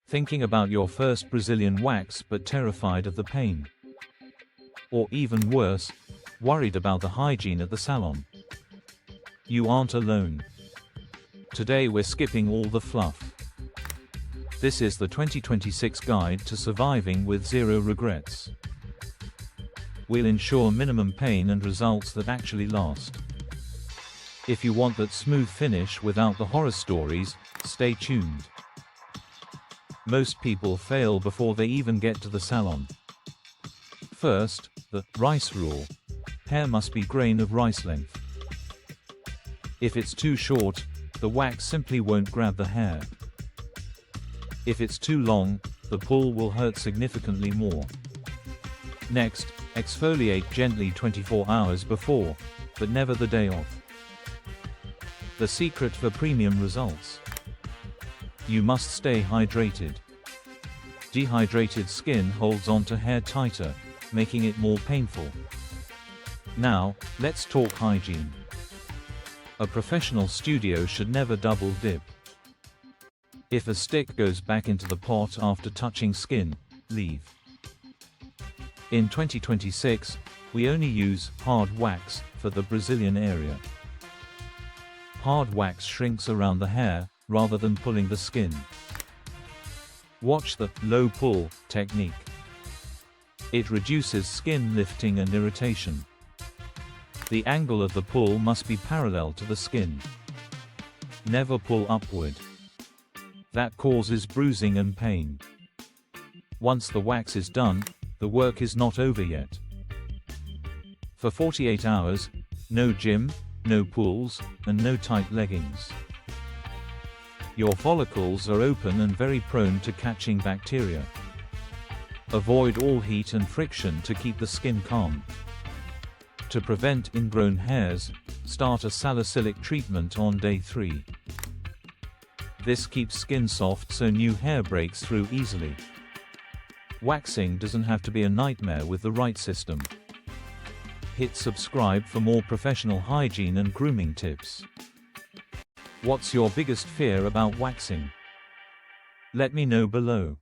Thinking about your first Brazilian wax but terrified of the pain? Or even worse, worried about the hygiene at the salon? You aren't alone. Today we're skipping all the fluff. This is the 2026 guide to surviving with zero regrets. We'll ensure minimum pain and results that actually last. If you want that smooth finish without the horror stories, stay tuned. Most people fail before they even get to the salon. First, the rice rule. Hair must be grain of rice length. If it's too short, the wax simply won't grab the hair. If it's too long, the pull will hurt significantly more. Next, exfoliate gently 24 hours before, but never the day of. The secret for premium results. You must stay hydrated. Dehydrated skin holds onto hair tighter, making it more painful. Now, let's talk hygiene. A professional studio should never double dip. If a stick goes back into the pot after touching skin, leave. In 2026, we only use hard wax for the Brazilian area. Hard wax shrinks around the hair, rather than pulling the skin. Watch the low pull technique. It reduces skin lifting and irritation. The angle of the pull must be parallel to the skin. Never pull upward. That causes bruising and pain. Once the wax is done, the work is not over yet. For 48 hours, no gym, no pulls, and no tight leggings. Your follicles are open and very prone to catching bacteria. Avoid all heat and friction to keep the skin calm. To prevent ingrown hairs, start a salicylic treatment on day 3. This keeps skin soft so new hair breaks through easily. Waxing doesn't have to be a nightmare with the right system. Hit subscribe for more professional hygiene and grooming tips. What's your biggest fear about waxing? Let me know below.